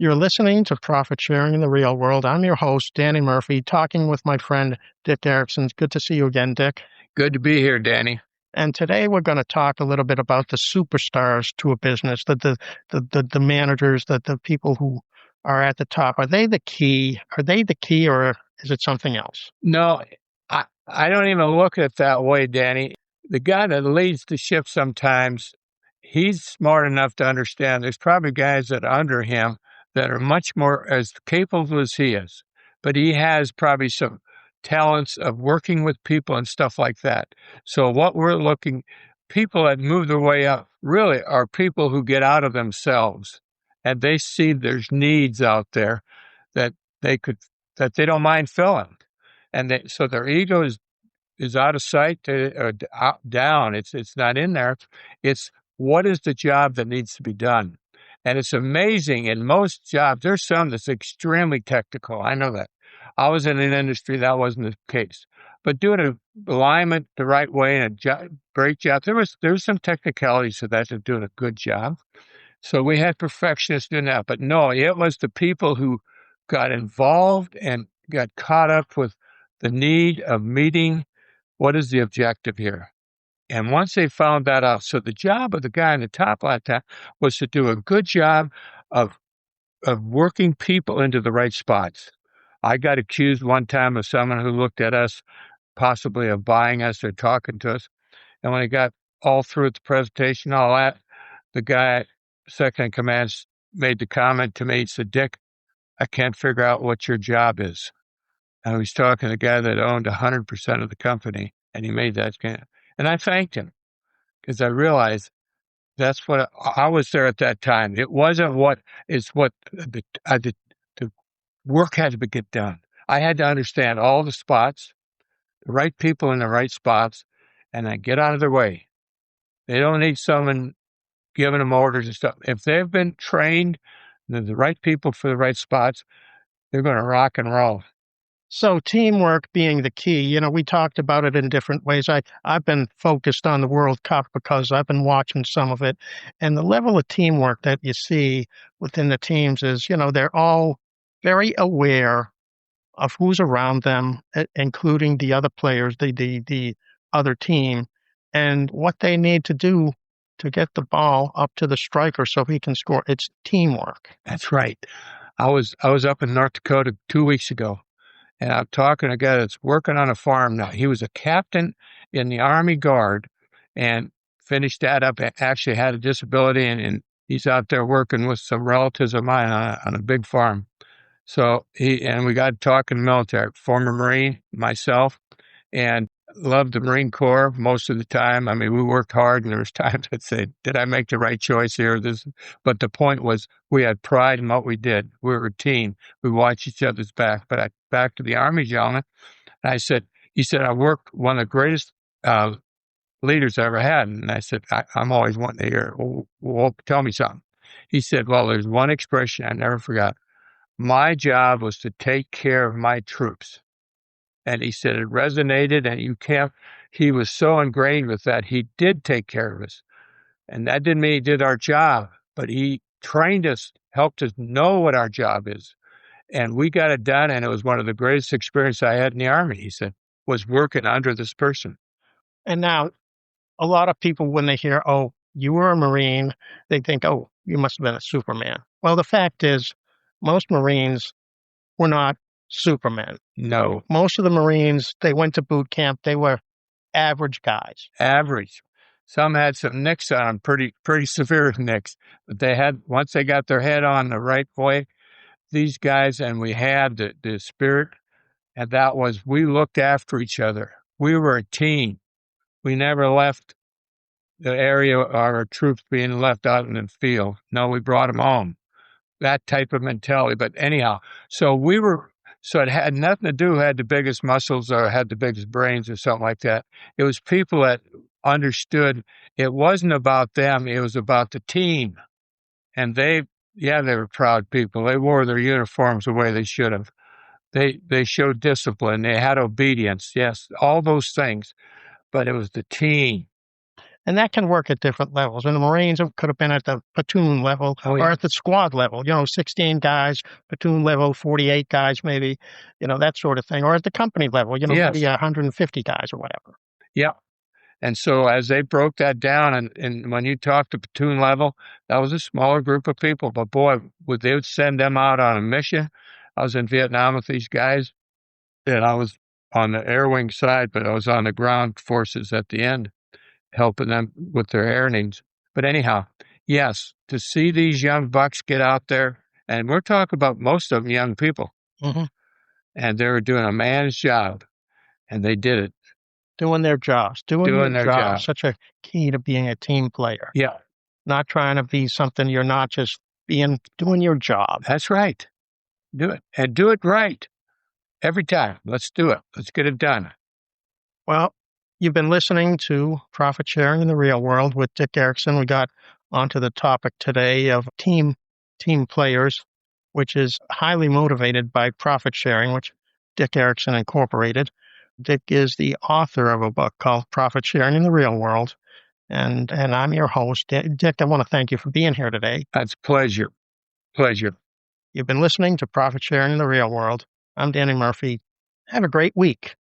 You're listening to Profit Sharing in the Real World. I'm your host, Danny Murphy, talking with my friend, Dick Erickson. Good to see you again, Dick. Good to be here, Danny. And today we're going to talk a little bit about the superstars to a business, the managers, the people who are at the top. Are they the key? Are they the key, or is it something else? No, I don't even look at it that way, Danny. The guy that leads the ship sometimes, he's smart enough to understand there's probably guys that are under him that are much more as capable as he is. But he has probably some talents of working with people and stuff like that. So what we're looking, people that move their way up really are people who get out of themselves and they see there's needs out there that they could, that they don't mind filling. And so their ego is out of sight or down. It's not in there. It's what is the job that needs to be done. And it's amazing in most jobs, there's some that's extremely technical. I know that. I was in an industry that wasn't the case. But doing an alignment the right way and a great job, there was some technicalities to that, to doing a good job. So we had perfectionists doing that. But no, it was the people who got involved and got caught up with the need of meeting what is the objective here. And once they found that out, so the job of the guy in the top like that was to do a good job of working people into the right spots. I got accused one time of someone who looked at us possibly of buying us or talking to us. And when I got all through the presentation, all that, the guy, second in command, made the comment to me, he said, "Dick, I can't figure out what your job is." And I was talking to the guy that owned 100% of the company, and he made that comment. And I thanked him because I realized that's what I was there at that time. It wasn't what the work had to get done. I had to understand all the spots, the right people in the right spots, and then get out of their way. They don't need someone giving them orders and stuff. If they've been trained, they're the right people for the right spots, they're going to rock and roll. So teamwork being the key, we talked about it in different ways. I've been focused on the World Cup because I've been watching some of it. And the level of teamwork that you see within the teams is, they're all very aware of who's around them, including the other players, the other team, and what they need to do to get the ball up to the striker so he can score. It's teamwork. That's right. I was up in North Dakota 2 weeks ago. And I'm talking to a guy that's working on a farm now. He was a captain in the Army Guard and finished that up. Actually had a disability, and he's out there working with some relatives of mine on a big farm. So we got talking military, former Marine, myself, and loved the Marine Corps most of the time. I mean, we worked hard, and there was times I'd say, did I make the right choice here? But the point was we had pride in what we did. We were a team. We watched each other's back. But back to the Army gentleman, and he said, I worked one of the greatest leaders I ever had. And I said, I'm always wanting to hear, well, tell me something. He said, well, there's one expression I never forgot. My job was to take care of my troops. And he said it resonated, and he was so ingrained with that, he did take care of us. And that didn't mean he did our job, but he trained us, helped us know what our job is. And we got it done, and it was one of the greatest experiences I had in the Army, he said, was working under this person. And now, a lot of people, when they hear, oh, you were a Marine, they think, oh, you must have been a Superman. Well, the fact is, most Marines were not Supermen. No. Most of the Marines, they went to boot camp. They were average guys. Average. Some had some nicks on them, pretty severe nicks. But once they got their head on the right way, these guys, and we had the spirit, and that was, we looked after each other. We were a team. We never left the area of our troops being left out in the field. No, we brought them home. That type of mentality. But anyhow, so it had nothing to do, had the biggest muscles or had the biggest brains or something like that. It was people that understood it wasn't about them, it was about the team. And they were proud people. They wore their uniforms the way they should have. They showed discipline. They had obedience. Yes, all those things. But it was the team. And that can work at different levels. In the Marines, it could have been at the platoon level Oh, or yeah. at the squad level, 16 guys, platoon level, 48 guys, maybe, that sort of thing. Or at the company level, maybe Yes. 150 guys or whatever. Yeah. And so as they broke that down, and when you talk to platoon level, that was a smaller group of people. But boy, they would send them out on a mission. I was in Vietnam with these guys, and I was on the air wing side, but I was on the ground forces at the end, helping them with their airings. But anyhow, yes, to see these young bucks get out there, and we're talking about most of them young people, Hmm. and they were doing a man's job, and they did it, Doing their jobs, doing their job. such a key to being a team player. Yeah, Not trying to be something you're not, just doing your job. that's right. Do it, and do it right every time. Let's do it. Let's get it done. Well, you've been listening to Profit Sharing in the Real World with Dick Erickson. We got onto the topic today of team players, which is highly motivated by profit sharing, which Dick Erickson incorporated. Dick is the author of a book called Profit Sharing in the Real World. And I'm your host, Dick. I want to thank you for being here today. That's pleasure. Pleasure. You've been listening to Profit Sharing in the Real World. I'm Danny Murphy. Have a great week.